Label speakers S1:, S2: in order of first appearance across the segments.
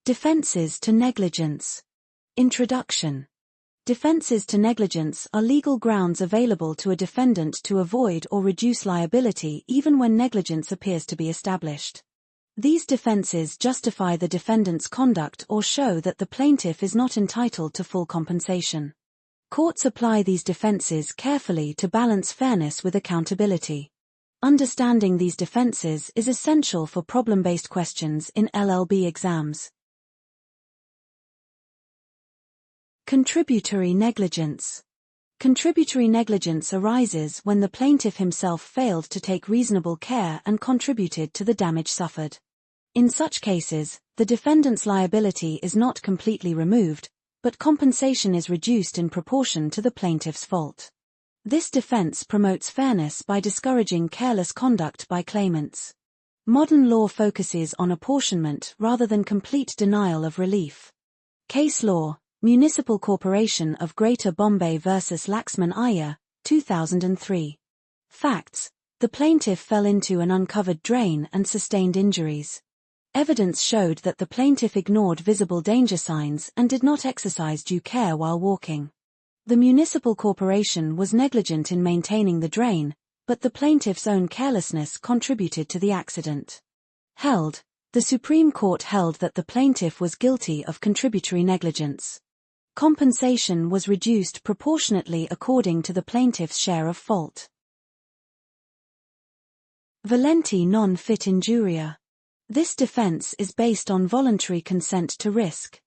S1: Defenses to negligence. Introduction. Defenses to negligence are legal grounds available to a defendant to avoid or reduce liability even when negligence appears to be established. These defenses justify the defendant's conduct or show that the plaintiff is not entitled to full compensation. Courts apply these defenses carefully to balance fairness with accountability. Understanding these defenses is essential for problem-based questions in LLB exams. Contributory negligence. Contributory negligence arises when the plaintiff himself failed to take reasonable care and contributed to the damage suffered. In such cases, the defendant's liability is not completely removed, but compensation is reduced in proportion to the plaintiff's fault. This defense promotes fairness by discouraging careless conduct by claimants. Modern law focuses on apportionment rather than complete denial of relief. Case law. Municipal Corporation of Greater Bombay v. Laxman Iyer, 2003. Facts. The plaintiff fell into an uncovered drain and sustained injuries. Evidence showed that the plaintiff ignored visible danger signs and did not exercise due care while walking. The municipal corporation was negligent in maintaining the drain, but the plaintiff's own carelessness contributed to the accident. Held. The Supreme Court held that the plaintiff was guilty of contributory negligence. Compensation was reduced proportionately according to the plaintiff's share of fault. Volenti non fit injuria. This defense is based on voluntary consent to risk.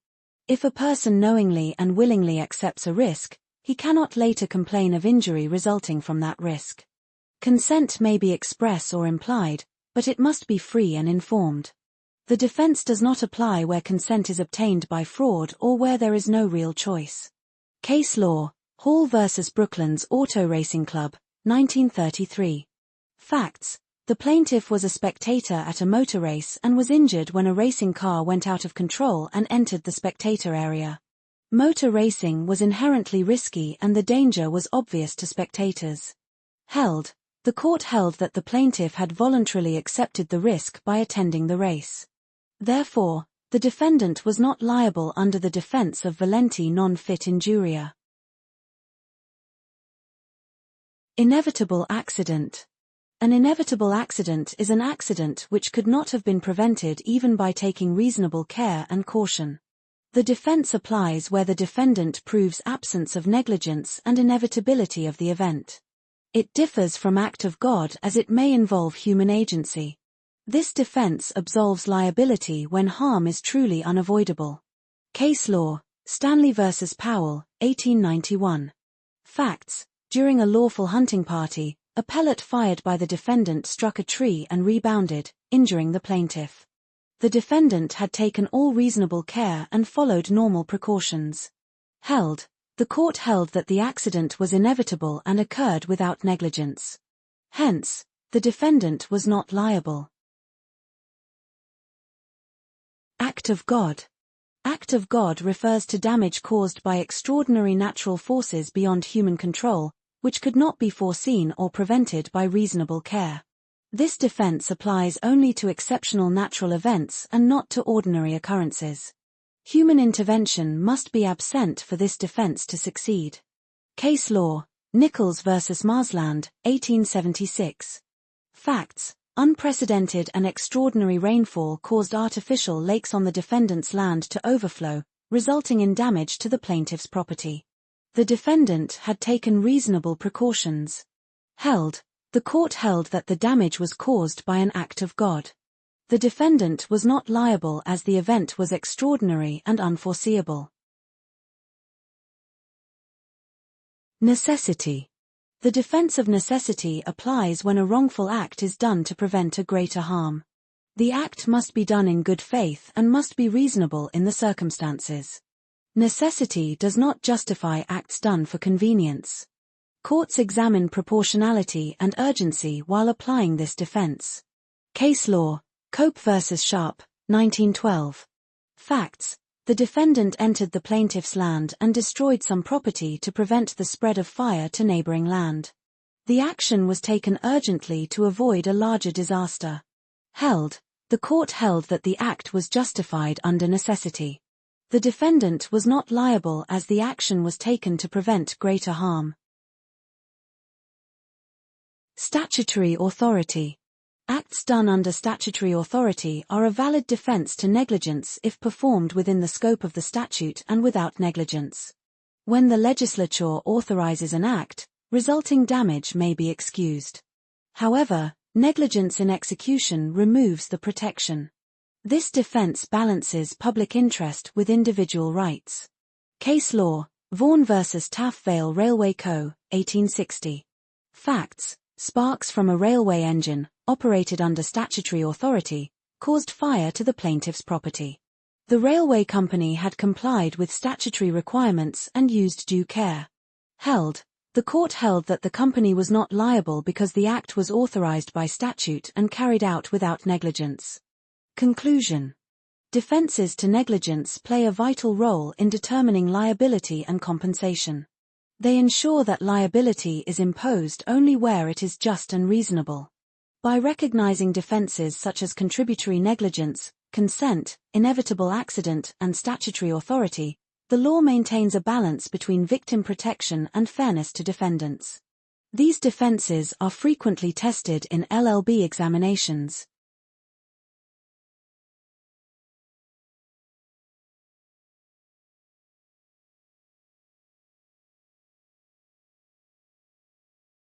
S1: If a person knowingly and willingly accepts a risk, he cannot later complain of injury resulting from that risk. Consent may be express or implied, but it must be free and informed. The defense does not apply where consent is obtained by fraud or where there is no real choice. Case law. Hall v. Brooklands Auto Racing Club, 1933. Facts. The plaintiff was a spectator at a motor race and was injured when a racing car went out of control and entered the spectator area. Motor racing was inherently risky and the danger was obvious to spectators. Held. The court held that the plaintiff had voluntarily accepted the risk by attending the race. Therefore, the defendant was not liable under the defense of volenti non fit injuria. Inevitable accident. An inevitable accident is an accident which could not have been prevented even by taking reasonable care and caution. The defense applies where the defendant proves absence of negligence and inevitability of the event. It differs from act of God as it may involve human agency. This defense absolves liability when harm is truly unavoidable. Case law. Stanley v. Powell, 1891. Facts. During a lawful hunting party, a pellet fired by the defendant struck a tree and rebounded, injuring the plaintiff. The defendant had taken all reasonable care and followed normal precautions. Held. The court held that the accident was inevitable and occurred without negligence. Hence, the defendant was not liable. Act of God. Act of God refers to damage caused by extraordinary natural forces beyond human control, which could not be foreseen or prevented by reasonable care. This defense applies only to exceptional natural events and not to ordinary occurrences. Human intervention must be absent for this defense to succeed. Case law. Nichols v. Marsland, 1876. Facts. Unprecedented and extraordinary rainfall caused artificial lakes on the defendant's land to overflow, resulting in damage to the plaintiff's property. The defendant had taken reasonable precautions. Held. The court held that the damage was caused by an act of God. The defendant was not liable as the event was extraordinary and unforeseeable. Necessity. The defense of necessity applies when a wrongful act is done to prevent a greater harm. The act must be done in good faith and must be reasonable in the circumstances. Necessity does not justify acts done for convenience. Courts examine proportionality and urgency while applying this defense. Case law. Cope v. Sharp, 1912. Facts. The defendant entered the plaintiff's land and destroyed some property to prevent the spread of fire to neighboring land. The action was taken urgently to avoid a larger disaster. Held. The court held that the act was justified under necessity. The defendant was not liable as the action was taken to prevent greater harm. Statutory authority. Acts done under statutory authority are a valid defense to negligence if performed within the scope of the statute and without negligence. When the legislature authorizes an act, resulting damage may be excused. However, negligence in execution removes the protection. This defense balances public interest with individual rights. Case law, Vaughan v. Taff Vale Railway Co., 1860. Facts: sparks from a railway engine, operated under statutory authority, caused fire to the plaintiff's property. The railway company had complied with statutory requirements and used due care. The court held that the company was not liable because the act was authorized by statute and carried out without negligence. Conclusion. Defenses to negligence play a vital role in determining liability and compensation. They ensure that liability is imposed only where it is just and reasonable. By recognizing defenses such as contributory negligence, consent, inevitable accident, and statutory authority, the law maintains a balance between victim protection and fairness to defendants. These defenses are frequently tested in LLB examinations,